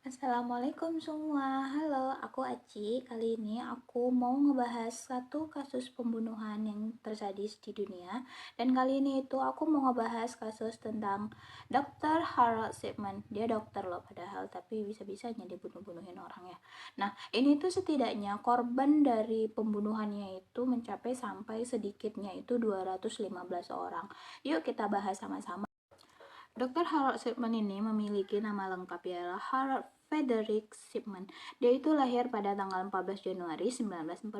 Assalamualaikum semua, halo aku Aci. Kali ini aku mau ngebahas satu kasus pembunuhan yang terjadi di dunia. Dan kali ini itu aku mau ngebahas kasus tentang Dr. Harold Shipman. Dia dokter loh padahal, tapi bisa-bisanya dia bunuh-bunuhin orang ya. Nah ini tuh setidaknya korban dari pembunuhannya itu mencapai sampai sedikitnya itu 215 orang. Yuk kita bahas sama-sama. Dr. Harold Shipman ini memiliki nama lengkap ialah Harold Frederick Shipman. Dia itu lahir pada tanggal 14 Januari 1946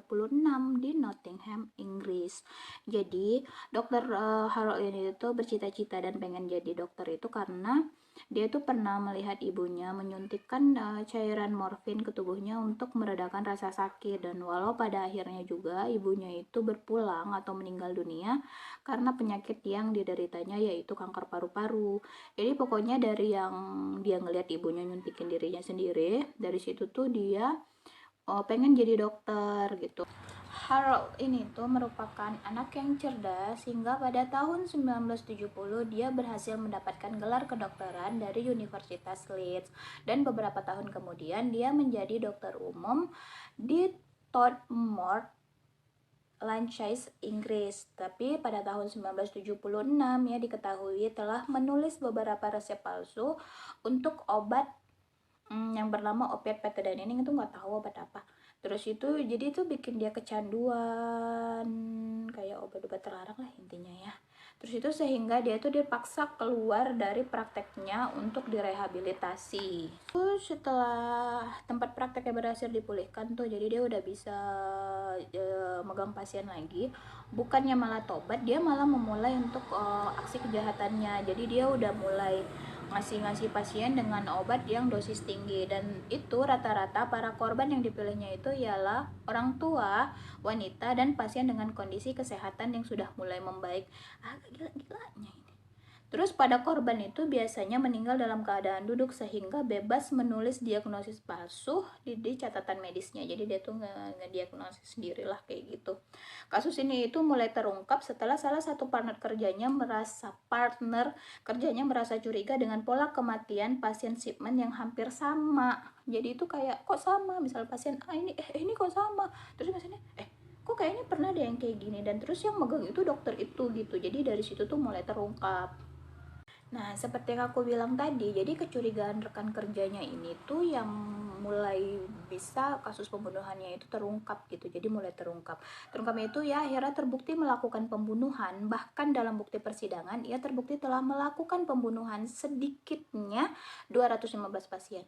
di Nottingham, Inggris. Jadi, Dr. Harold ini itu bercita-cita dan pengen jadi dokter itu karena dia itu pernah melihat ibunya menyuntikkan cairan morfin ke tubuhnya untuk meredakan rasa sakit, dan walau pada akhirnya juga ibunya itu berpulang atau meninggal dunia karena penyakit yang dideritanya yaitu kanker paru-paru. Jadi pokoknya dari yang dia ngelihat ibunya nyuntikin dirinya sendiri, dari situ tuh dia pengen jadi dokter gitu. Harold ini tuh merupakan anak yang cerdas hingga pada tahun 1970 dia berhasil mendapatkan gelar kedokteran dari Universitas Leeds, dan beberapa tahun kemudian dia menjadi dokter umum di Todmorden, Lancashire, Inggris. Tapi pada tahun 1976 ya diketahui telah menulis beberapa resep palsu untuk obat yang bernama opiat petadine. Ini tuh nggak tahu obat apa. Terus itu jadi itu bikin dia kecanduan kayak obat-obat terlarang lah intinya ya. Terus itu sehingga dia tuh dipaksa keluar dari prakteknya untuk direhabilitasi. Terus setelah tempat prakteknya berhasil dipulihkan tuh, jadi dia udah bisa megang pasien lagi. Bukannya malah tobat, dia malah memulai untuk aksi kejahatannya. Jadi dia udah mulai ngasih pasien dengan obat yang dosis tinggi, dan itu rata-rata para korban yang dipilihnya itu ialah orang tua, wanita, dan pasien dengan kondisi kesehatan yang sudah mulai membaik. Gila-gilanya ini. Terus pada korban itu biasanya meninggal dalam keadaan duduk sehingga bebas menulis diagnosis palsu di catatan medisnya. Jadi dia tuh ngediagnosis sendirilah kayak gitu. Kasus ini itu mulai terungkap setelah salah satu partner kerjanya merasa curiga dengan pola kematian pasien Shipman yang hampir sama. Jadi itu kayak kok sama, misal pasien ini kok sama. Terus pasiennya kok kayaknya pernah ada yang kayak gini, dan terus yang megang itu dokter itu gitu. Jadi dari situ tuh mulai terungkap. Nah, seperti yang aku bilang tadi, jadi kecurigaan rekan kerjanya ini tuh yang mulai bisa kasus pembunuhannya itu terungkap gitu. Jadi mulai terungkap. Terungkapnya itu ya akhirnya terbukti melakukan pembunuhan. Bahkan dalam bukti persidangan, ia terbukti telah melakukan pembunuhan sedikitnya 215 pasien.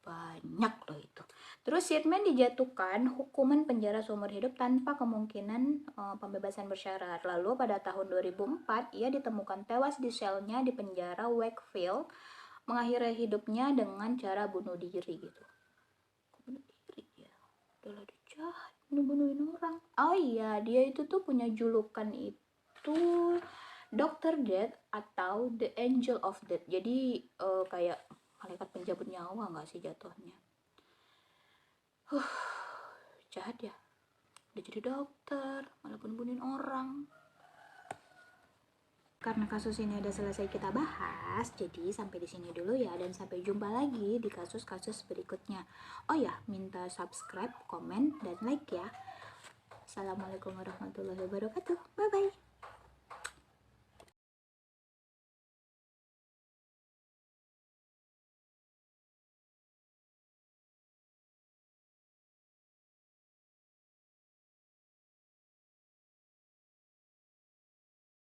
Banyak loh itu. Terus Shipman dijatuhkan hukuman penjara seumur hidup tanpa kemungkinan pembebasan bersyarat. Lalu pada tahun 2004 ia ditemukan tewas di selnya di penjara Wakefield, mengakhiri hidupnya dengan cara bunuh diri gitu. Bunuh diri ya, udah jahat bunuhin orang. Oh iya, dia itu tuh punya julukan itu Dr. Death atau The Angel of Death. Jadi kayak malaikat penjabut nyawa nggak sih jatuhnya. Jahat ya, udah jadi dokter malah bunuhin orang. Karena kasus ini udah selesai kita bahas, jadi sampai di sini dulu ya, dan sampai jumpa lagi di kasus-kasus berikutnya. Oh ya, minta subscribe, komen, dan like ya. Assalamualaikum warahmatullahi wabarakatuh. Bye bye.